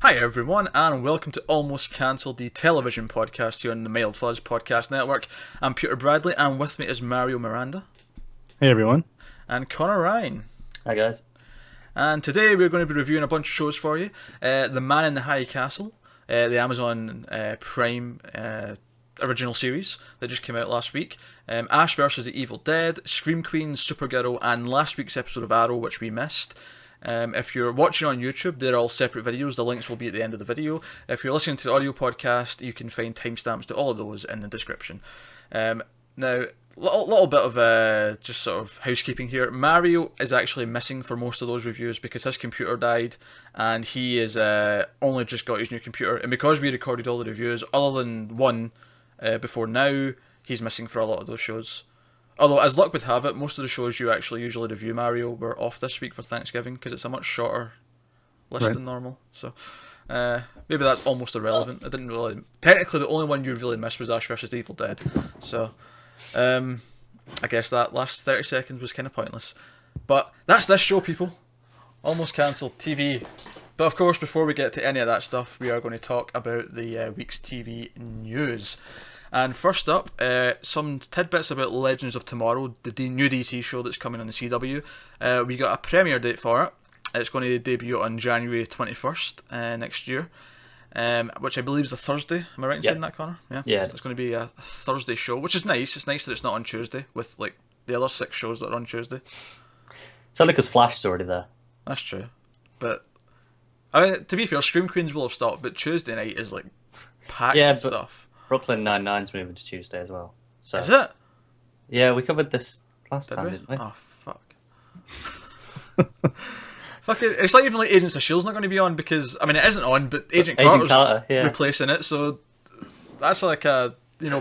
Hi everyone, and welcome to Almost Cancelled, the television podcast here on the Mild Fuzz Podcast Network. I'm Peter Bradley, and with me is Mario Miranda. Hey everyone. And Connor Ryan. Hi guys. And today we're going to be reviewing a bunch of shows for you. The Man in the High Castle, the Amazon Prime original series that just came out last week. Ash vs. the Evil Dead, Scream Queen, Supergirl, and last week's episode of Arrow, which we missed. If you're watching on YouTube, they're all separate videos. The links will be at the end of the video. If you're listening to the audio podcast, you can find timestamps to all of those in the description. Now, little bit of just sort of housekeeping here. Mario is actually missing for most of those reviews because his computer died, and he is only just got his new computer. And because we recorded all the reviews, other than one before now, he's missing for a lot of those shows. Although, as luck would have it, most of the shows you actually usually review, Mario, were off this week for Thanksgiving because it's a much shorter list than normal. So, maybe that's almost irrelevant. I didn't really... Technically, the only one you really missed was Ash vs. the Evil Dead. So, I guess that last 30 seconds was kind of pointless. But that's this show, people. Almost Cancelled TV. But of course, before we get to any of that stuff, we are going to talk about the week's TV news. And first up, some tidbits about Legends of Tomorrow, the new DC show that's coming on the CW. We got a premiere date for it. It's going to debut on January 21st next year, which I believe is a Thursday. Am I right in saying that, Connor? Yeah. So it's going to be a Thursday show, which is nice. It's nice that it's not on Tuesday with like the other 6 shows that are on Tuesday. It's only because Flash is already there. That's true. But, I mean, to be fair, Scream Queens will have stopped, but Tuesday night is like packed with stuff. Brooklyn Nine-Nine's moving to Tuesday as well. So is it? Yeah, we covered this last time, didn't we? Oh, fuck. Fuck it. It's like even like Agents of S.H.I.E.L.'s not going to be on because, I mean, it isn't on, but Agent Carter's replacing it, so that's like a,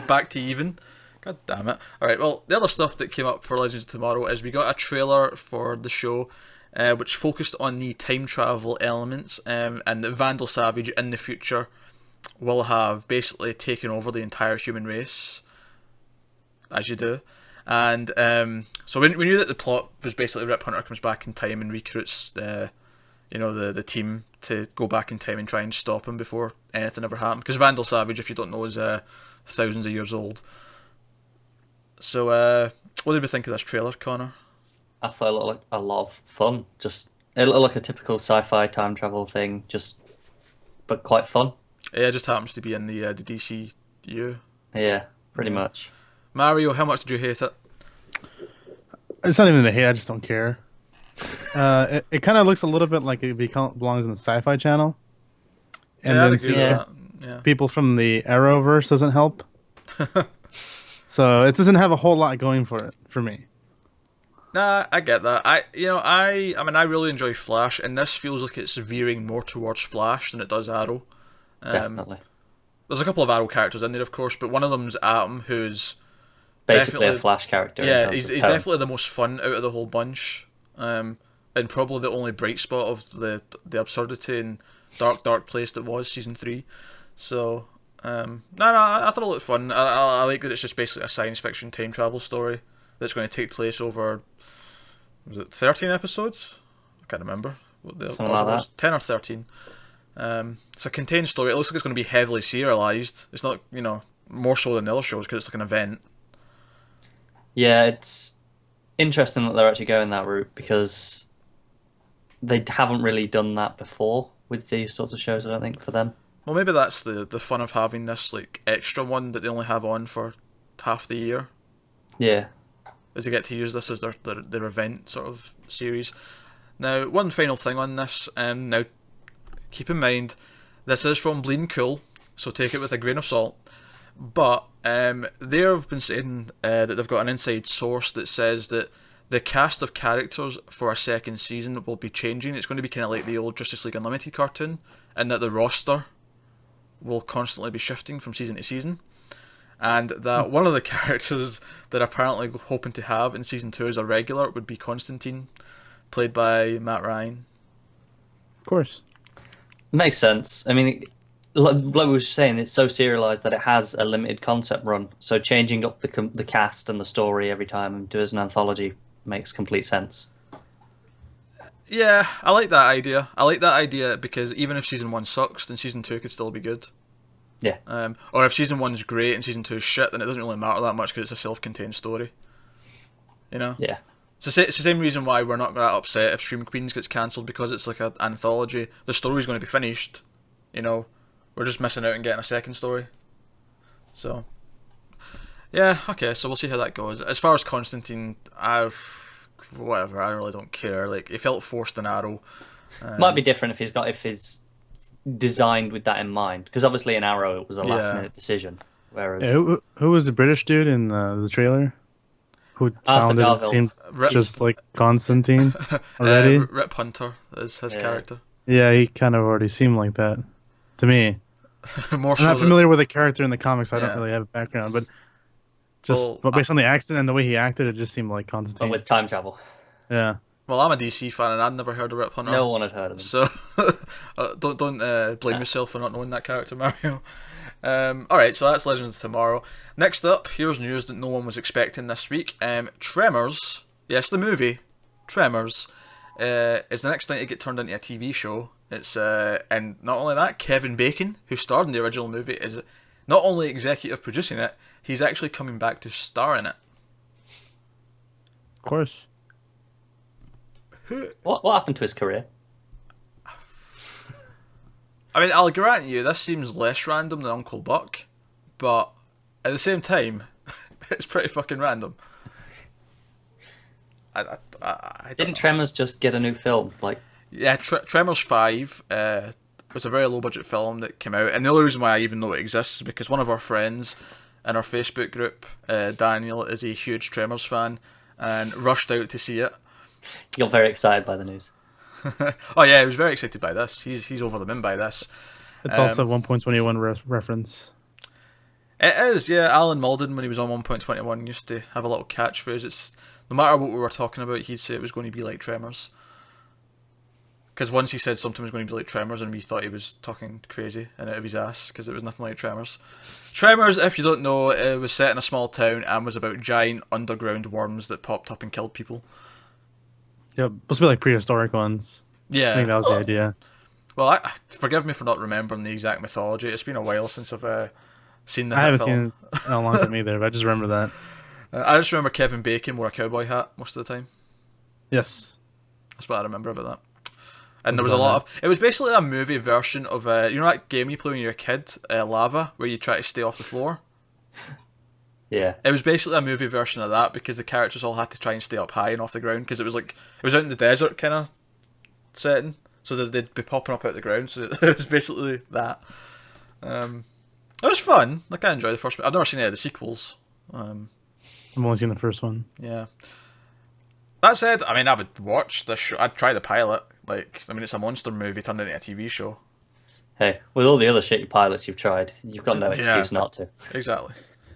back to even. God damn it. Alright, well, the other stuff that came up for Legends of Tomorrow is we got a trailer for the show which focused on the time travel elements and that Vandal Savage in the future will have basically taken over the entire human race, as you do. And so we knew that the plot was basically Rip Hunter comes back in time and recruits the team to go back in time and try and stop him before anything ever happened. Because Vandal Savage, if you don't know, is thousands of years old. So what did we think of this trailer, Connor? I thought it looked like a lot of fun. It looked like a typical sci-fi time travel thing, but quite fun. Yeah, it just happens to be in the DCU. Yeah, pretty much. Mario, how much did you hate it? It's not even a hate, I just don't care. It kind of looks a little bit like it belongs in the Sci-Fi Channel. And then people from the Arrowverse doesn't help. So it doesn't have a whole lot going for it, for me. Nah, I get that. I really enjoy Flash, and this feels like it's veering more towards Flash than it does Arrow. Definitely. There's a couple of Arrow characters in there, of course, but one of them's Atom, who's basically a Flash character. Yeah, he's definitely the most fun out of the whole bunch, and probably the only bright spot of the absurdity and dark place that was season 3. So, I thought it looked fun. I like that it's just basically a science fiction time travel story that's going to take place over, was it 13 episodes? I can't remember what the Something like that. 10 or 13. It's a contained story. It looks like it's going to be heavily serialized. It's not, more so than the other shows because it's like an event. Yeah, it's interesting that they're actually going that route because they haven't really done that before with these sorts of shows, I don't think, for them. Well, maybe that's the fun of having this like extra one that they only have on for half the year. Yeah. Is they get to use this as their event sort of series. Now, one final thing on this, now keep in mind, this is from Bleeding Cool, so take it with a grain of salt. But they have been saying that they've got an inside source that says that the cast of characters for a second season will be changing. It's going to be kind of like the old Justice League Unlimited cartoon, and that the roster will constantly be shifting from season to season. And that one of the characters that apparently hoping to have in season 2 as a regular would be Constantine, played by Matt Ryan. Of course. Makes sense. I mean, like we were saying, it's so serialized that it has a limited concept run. So changing up the cast and the story every time and do it as an anthology makes complete sense. Yeah, I like that idea. I like that idea because even if season 1 sucks, then season 2 could still be good. Yeah. Or if season 1's great and season 2 is shit, then it doesn't really matter that much because it's a self-contained story. You know? Yeah. It's the same reason why we're not that upset if Stream Queens gets cancelled, because it's like an anthology. The story's going to be finished. You know? We're just missing out on getting a second story. So, yeah, okay, so we'll see how that goes. As far as Constantine, whatever, I really don't care. Like, it felt forced and Arrow. Might be different if he's designed with that in mind, because obviously in Arrow it was a last minute decision. Whereas who was the British dude in the trailer? Who sounded and seemed just like Constantine already? Rip Hunter is his character. Yeah, he kind of already seemed like that to me. More I'm not familiar with the character in the comics. I don't really have a background, but but based on the accent and the way he acted, it just seemed like Constantine. But with time travel. Yeah. Well, I'm a DC fan and I'd never heard of Rip Hunter. No one had heard of him. So don't blame yourself for not knowing that character, Mario. Alright, so that's Legends of Tomorrow. Next up, here's news that no one was expecting this week. Tremors, yes, the movie, Tremors, is the next thing to get turned into a TV show. It's and not only that, Kevin Bacon, who starred in the original movie, is not only executive producing it, he's actually coming back to star in it. Of course. What happened to his career? I mean, I'll grant you, this seems less random than Uncle Buck, but at the same time, it's pretty fucking random. Didn't Tremors just get a new film? Yeah, Tremors 5 was a very low-budget film that came out, and the only reason why I even know it exists is because one of our friends in our Facebook group, Daniel, is a huge Tremors fan, and rushed out to see it. You're very excited by the news. Oh yeah, he was very excited by this. He's over the moon by this. It's also 1.21 reference. It is, yeah. Alan Malden, when he was on 1.21, used to have a little catchphrase. It's no matter what we were talking about, he'd say it was going to be like Tremors. Because once he said something was going to be like Tremors, and we thought he was talking crazy and out of his ass, because it was nothing like Tremors. Tremors, if you don't know, it was set in a small town and was about giant underground worms that popped up and killed people. Yeah, supposed to be like prehistoric ones. Yeah. I think that was the idea. Well, forgive me for not remembering the exact mythology. It's been a while since I've seen the I haven't film. seen it in a long time either, but I just remember that. I just remember Kevin Bacon wore a cowboy hat most of the time. Yes. That's what I remember about that. And there was a lot of... It was basically a movie version of... you know that game you play when you're a kid, Lava, where you try to stay off the floor? Yeah. It was basically a movie version of that because the characters all had to try and stay up high and off the ground because it was out in the desert kind of setting, so that they'd be popping up out the ground. So it was basically that. It was fun. Like, I enjoyed the first one. I've never seen any of the sequels. I've only seen the first one. Yeah. That said, I mean, I would watch this show. I'd try the pilot. Like, I mean, it's a monster movie turned into a TV show. Hey, with all the other shitty pilots you've tried, you've got no excuse not to. Exactly.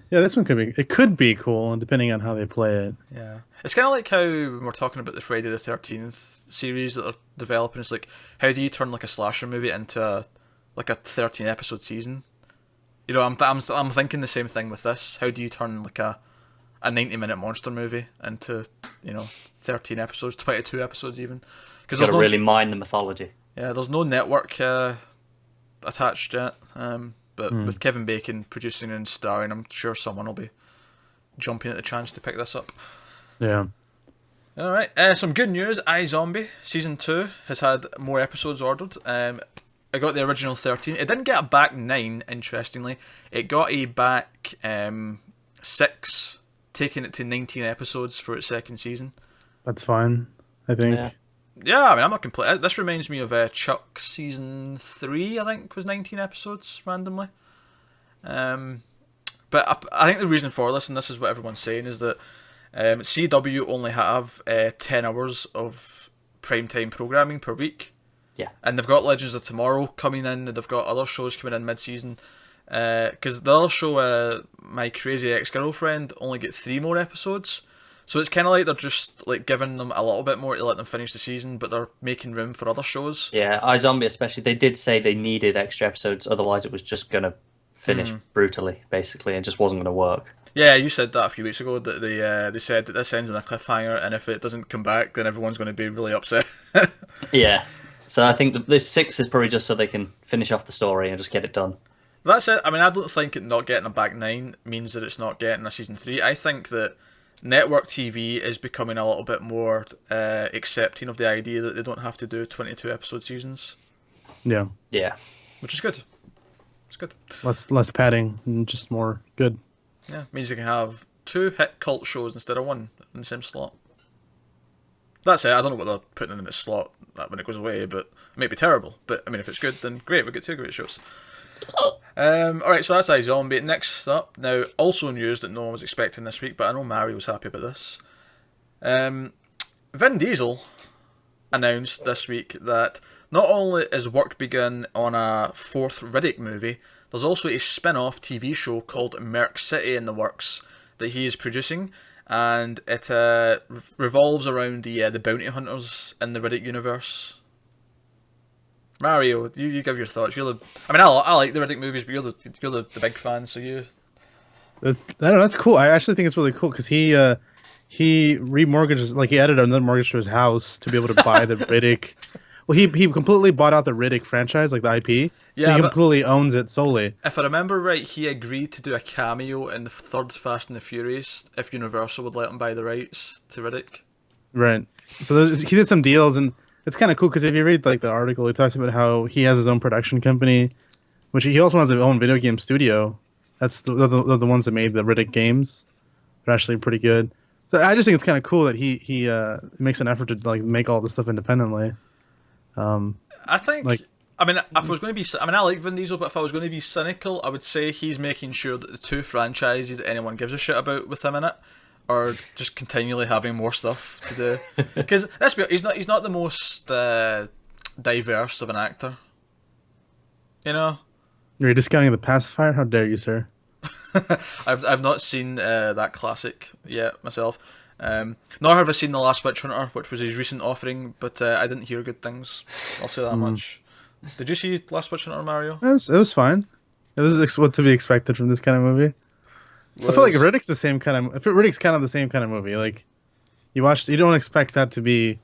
Yeah, this one could be cool, depending on how they play it. Yeah. It's kind of like how when we're talking about the Friday the 13th series that they're developing, it's like, how do you turn like a slasher movie into a 13 episode season? You know, I'm thinking the same thing with this. How do you turn like a 90-minute monster movie into, 13 episodes, 22 episodes even? Because you've got to really mine the mythology. Yeah, there's no network attached yet. But with Kevin Bacon producing and starring, I'm sure someone will be jumping at the chance to pick this up. Yeah. Alright, some good news. iZombie Season 2 has had more episodes ordered. It got the original 13. It didn't get a back 9, interestingly. It got a back 6, taking it to 19 episodes for its second season. That's fine, I think. Yeah, I mean, I'm not complete. This reminds me of Chuck Season 3, I think, was 19 episodes, randomly. But I think the reason for this, and this is what everyone's saying, is that CW only have 10 hours of primetime programming per week. Yeah. And they've got Legends of Tomorrow coming in, and they've got other shows coming in mid-season. Because the other show, My Crazy Ex-Girlfriend, only get 3 more episodes. So it's kind of like they're just like giving them a little bit more to let them finish the season, but they're making room for other shows. Yeah, iZombie especially, they did say they needed extra episodes, otherwise it was just going to finish brutally, basically, and just wasn't going to work. Yeah, you said that a few weeks ago that they said that this ends in a cliffhanger, and if it doesn't come back, then everyone's going to be really upset. Yeah. So I think this 6 is probably just so they can finish off the story and just get it done. That's it. I mean, I don't think it not getting a back 9 means that it's not getting a season 3. I think that network TV is becoming a little bit more accepting of the idea that they don't have to do 22 episode seasons. Yeah. Yeah. Which is good. It's good. Less padding and just more good. Yeah, means they can have 2 hit cult shows instead of 1 in the same slot. That's it. I don't know what they're putting in the slot when it goes away, but it may be terrible. But I mean, if it's good, then great. We get 2 great shows. Alright, so that's iZombie. Next up, now also news that no one was expecting this week, but I know Mary was happy about this. Vin Diesel announced this week that not only is work begun on a 4th Riddick movie, there's also a spin-off TV show called Merc City in the works that he is producing, and it revolves around the bounty hunters in the Riddick universe. Mario, you give your thoughts. I like the Riddick movies, but you're the big fan, so you. That's cool. I actually think it's really cool because he remortgages, like he added another mortgage to his house to be able to buy the Riddick. Well, he completely bought out the Riddick franchise, like the IP. Yeah, so he completely owns it solely. If I remember right, he agreed to do a cameo in the 3rd Fast and the Furious if Universal would let him buy the rights to Riddick. Right. So he did some deals, and it's kind of cool because if you read like the article, he talks about how he has his own production company, which he also has his own video game studio. That's the ones that made the Riddick games. They're actually pretty good. So I just think it's kind of cool that he makes an effort to like make all this stuff independently. I think, like, I mean, if I was going to be, I like Vin Diesel, but if I was going to be cynical, I would say he's making sure that the 2 franchises that anyone gives a shit about with him in it are just continually having more stuff to do. Because let's be honest, he's not the most diverse of an actor. You know. You're discounting the pacifier? How dare you, sir? I've not seen that classic yet myself. Nor have I seen The Last Witch Hunter, which was his recent offering, but I didn't hear good things. I'll say that much. Did you see Last Witch Hunter, Mario? It was fine. It was what to be expected from this kind of movie. I feel like Riddick's the same kind of. Riddick's kind of the same kind of movie. Like you don't expect that to be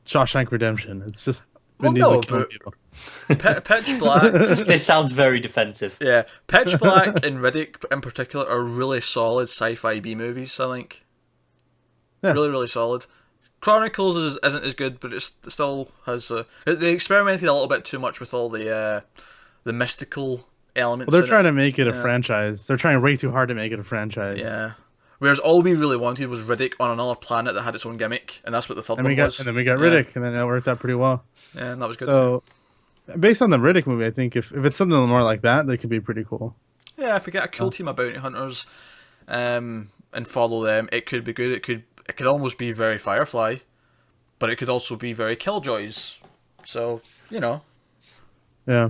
Shawshank Redemption. It's just Vin Diesel killing people. Pitch Black. This sounds very defensive. Yeah, Pitch Black and Riddick in particular are really solid sci-fi B movies. I think. Yeah. Really, really solid. Chronicles isn't as good, but it still has. They experimented a little bit too much with all the mystical elements. Well, they're trying to make it a franchise. They're trying way too hard to make it a franchise. Yeah. Whereas all we really wanted was Riddick on another planet that had its own gimmick, and that's what the third one was. And then we got Riddick, and then it worked out pretty well. Yeah, and that was good. So, based on the Riddick movie, I think if it's something more like that, they could be pretty cool. Yeah, if we get a cool team of bounty hunters, and follow them, it could be good. It could almost be very Firefly, but it could also be very Killjoys. So, you know. Yeah.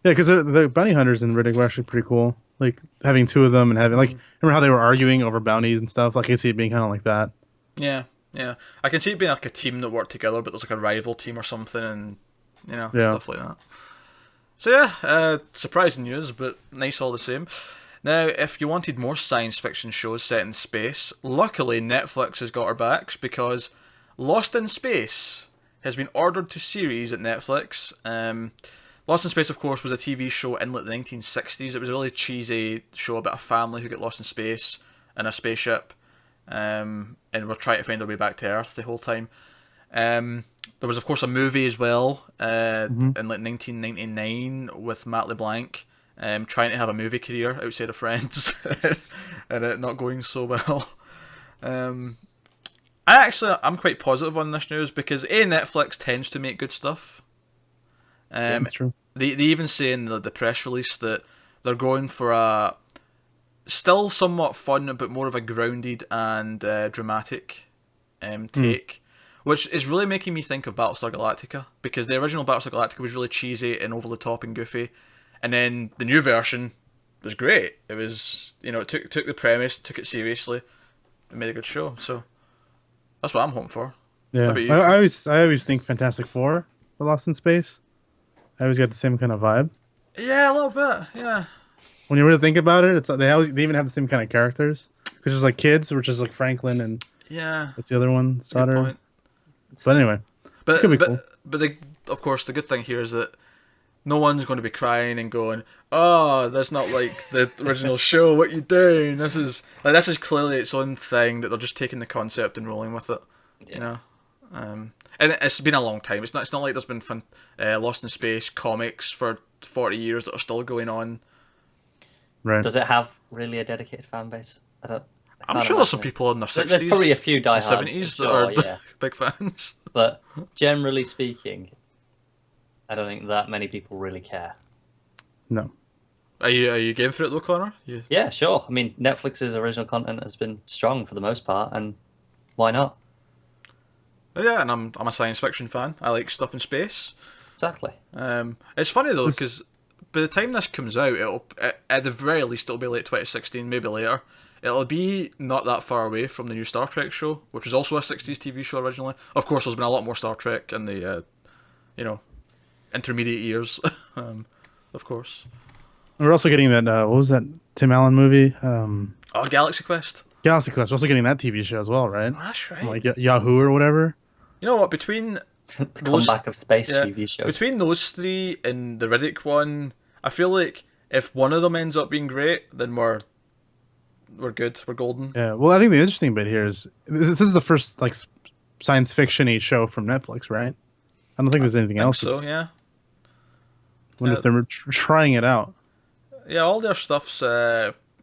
Yeah, because the bounty hunters in Riddick were actually pretty cool. Like, having 2 of them and having, like, remember how they were arguing over bounties and stuff? Like, I can see it being kind of like that. Yeah, yeah. I can see it being like a team that worked together, but there's like a rival team or something and, you know, stuff like that. So, yeah, surprising news, but nice all the same. Now, if you wanted more science fiction shows set in space, luckily Netflix has got our backs because Lost in Space has been ordered to series at Netflix. Lost in Space, of course, was a TV show in like the 1960s. It was a really cheesy show about a family who get lost in space in a spaceship and were trying to find their way back to Earth the whole time. There was, of course, a movie as well in like 1999 with Matt LeBlanc. Trying to have a movie career outside of Friends and it not going so well. I'm quite positive on this news because Netflix tends to make good stuff. That's true. They even say in the press release that they're going for a still somewhat fun but more of a grounded and dramatic take, which is really making me think of Battlestar Galactica because the original Battlestar Galactica was really cheesy and over the top and goofy. And then the new version was great. It was, it took the premise, took it seriously, and made a good show. So that's what I'm hoping for. Yeah, I always think Fantastic Four were Lost in Space. I always get the same kind of vibe. Yeah, a little bit. Yeah. When you really think about it, they even have the same kind of characters. Because there's like kids, which is like Franklin and what's the other one? Daughter. But anyway, but could be cool. Of course, the good thing here is that no one's going to be crying and going, "Oh, that's not like the original show. What you doing? This is clearly its own thing that they're just taking the concept and rolling with it." Yeah. You know, and it's been a long time. It's not like there's been Lost in Space comics for 40 years that are still going on. Right? Does it have really a dedicated fan base? I'm sure there's some people in their 60s. There's probably a few diehards, 70s that are big fans. But generally speaking, I don't think that many people really care. No. Are you game for it though, Connor? Yeah, sure. I mean, Netflix's original content has been strong for the most part, and why not? Yeah, and I'm a science fiction fan. I like stuff in space. Exactly. It's funny though, because by the time this comes out, at the very least it'll be late 2016, maybe later. It'll be not that far away from the new Star Trek show, which was also a 60s TV show originally. Of course, there's been a lot more Star Trek in the, intermediate years, of course. We're also getting that, what was that Tim Allen movie? Galaxy Quest. Galaxy Quest. We're also getting that TV show as well, right? Oh, that's right. Like Yahoo or whatever. You know what, between the comeback of space TV shows. Between those three and the Riddick one, I feel like if one of them ends up being great, then we're good. We're golden. Yeah. Well, I think the interesting bit here is this is the first like science fiction-y show from Netflix, right? I don't think there's anything else. So yeah. Wonder if they're trying it out. Yeah, all their stuff's either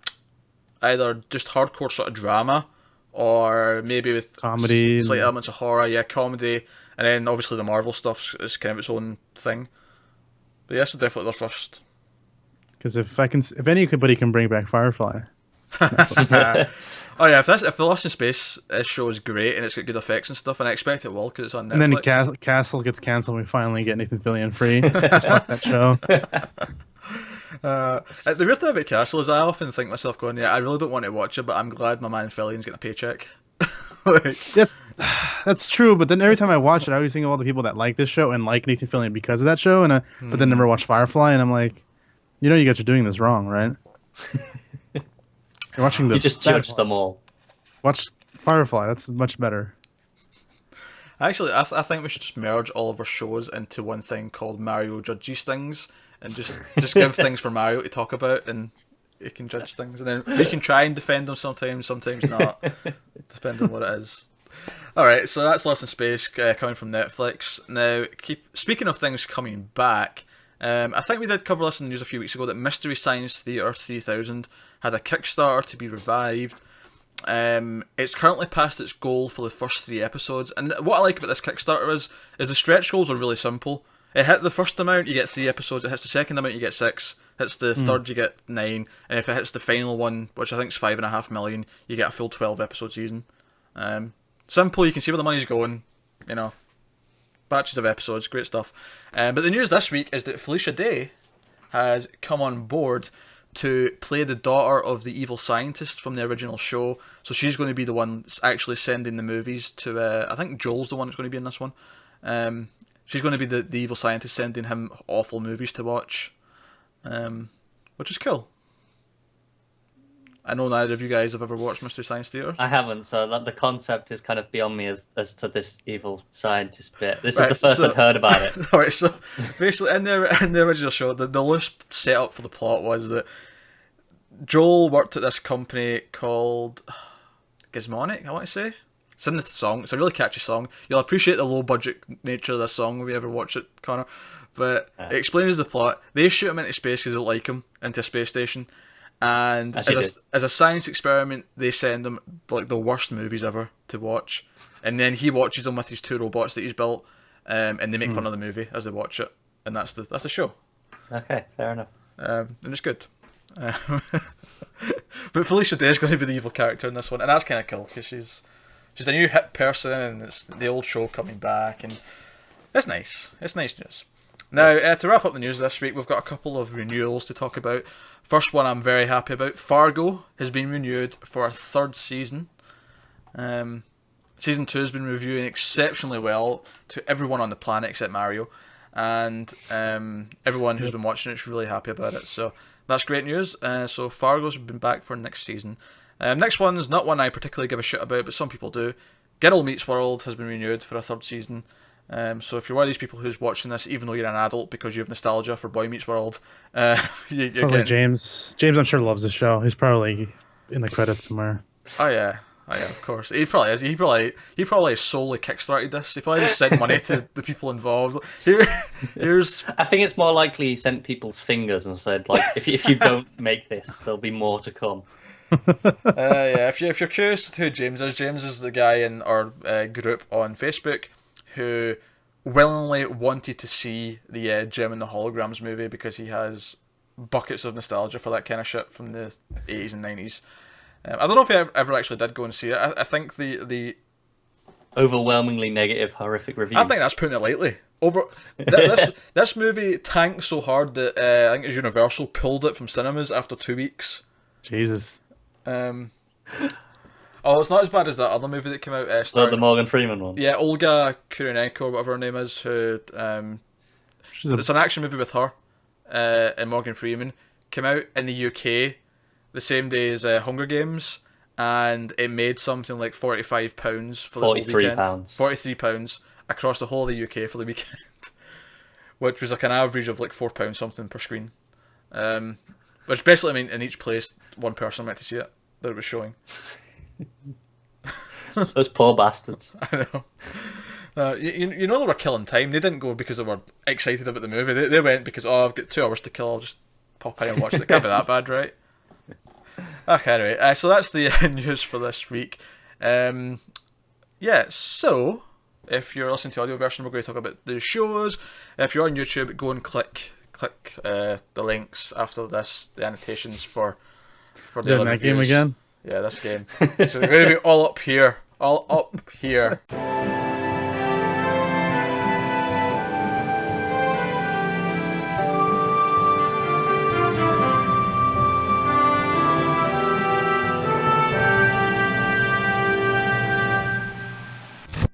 just hardcore sort of drama, or maybe with comedy, slight elements of horror. Yeah, comedy, and then obviously the Marvel stuff is kind of its own thing. But yes, it's definitely their first. Because if anybody can bring back Firefly. Oh yeah, if the Lost in Space show is great and it's got good effects and stuff, and I expect it will because it's on Netflix. And then Castle gets cancelled, and we finally get Nathan Fillion free. Fuck that show. The weird thing about Castle is I often think myself going, I really don't want to watch it, but I'm glad my man Fillion's getting a paycheck. Yeah, that's true. But then every time I watch it, I always think of all the people that like this show and like Nathan Fillion because of that show, but then never watch Firefly, and I'm like, you guys are doing this wrong, right? You're watching you just judge them all. Watch Firefly. That's much better. Actually, I think we should just merge all of our shows into one thing called Mario Judges Things, and just give things for Mario to talk about, and he can judge things, and then we can try and defend them sometimes not, depending on what it is. Alright, so that's Lost in Space coming from Netflix. Now, speaking of things coming back, I think we did cover this in the news a few weeks ago that Mystery Science Theater 3000 had a Kickstarter to be revived. It's currently past its goal for the first 3 episodes, and what I like about this Kickstarter is the stretch goals are really simple. It hit the first amount, you get 3 episodes. It hits the second amount, you get 6. Hits the third, you get 9. And if it hits the final one, which I think is 5.5 million, you get a full 12 episode season. Simple, you can see where the money's going. Batches of episodes, great stuff. But the news this week is that Felicia Day has come on board to play the daughter of the evil scientist from the original show. So she's going to be the one that's actually sending the movies to... I think Joel's the one that's going to be in this one. She's going to be the evil scientist sending him awful movies to watch. Which is cool. I know neither of you guys have ever watched Mystery Science Theater. I haven't, so the concept is kind of beyond me as to this evil scientist bit. This is the first I've heard about it. Alright, so basically in the original show, the loose setup for the plot was that Joel worked at this company called Gizmonic, I want to say. It's in the song. It's a really catchy song. You'll appreciate the low budget nature of this song if you ever watch it, Connor. But it explains the plot. They shoot him into space because they don't like him, into a space station. And as a science experiment, they send him like the worst movies ever to watch. And then he watches them with his 2 robots that he's built, and they make fun of the movie as they watch it. And that's the show. Okay, fair enough. And it's good. But Felicia Day is going to be the evil character in this one, and that's kind of cool because she's a new hip person, and it's the old show coming back, and it's nice. It's nice news. Now, to wrap up the news this week, we've got a couple of renewals to talk about. First one I'm very happy about. Fargo has been renewed for a 3rd season. Season 2 has been reviewing exceptionally well to everyone on the planet except Mario. And everyone who's been watching it's really happy about it. So that's great news. So Fargo's been back for next season. Next one is not one I particularly give a shit about, but some people do. Girl Meets World has been renewed for a third season. So if you're one of these people who's watching this, even though you're an adult because you have nostalgia for Boy Meets World, you're like James. James, I'm sure, loves the show. He's probably in the credits somewhere. Oh yeah, of course. He probably is. He probably solely kickstarted this. He probably just sent money to the people involved. Here's. I think it's more likely he sent people's fingers and said, like, if you don't make this, there'll be more to come. Yeah, if you're curious who James is the guy in our group on Facebook who willingly wanted to see the Gem and the Holograms movie because he has buckets of nostalgia for that kind of shit from the 80s and 90s. I don't know if he ever actually did go and see it. I think the overwhelmingly negative, horrific reviews. I think that's putting it lightly. This movie tanked so hard that I think it's Universal pulled it from cinemas after 2 weeks. Jesus. It's not as bad as that other movie that came out. The Morgan Freeman one. Yeah, Olga Kurylenko, whatever her name is, who it's an action movie with her and Morgan Freeman. Came out in the UK the same day as Hunger Games, and it made something like £45 for the whole weekend. £43 across the whole of the UK for the weekend, which was like an average of like £4 something per screen. Which basically meant in each place one person went to see it that it was showing. Those poor bastards. I know. You know they were killing time. They didn't go because they were excited about the movie. They went because I've got 2 hours to kill. I'll just pop in and watch it. It can't be that bad, right? Okay, anyway. So that's the news for this week. Yeah. So if you're listening to the audio version, we're going to talk about the shows. If you're on YouTube, go and click the links after this, the annotations for the other that reviews. game again. Yeah, this game. So they're going to be all up here.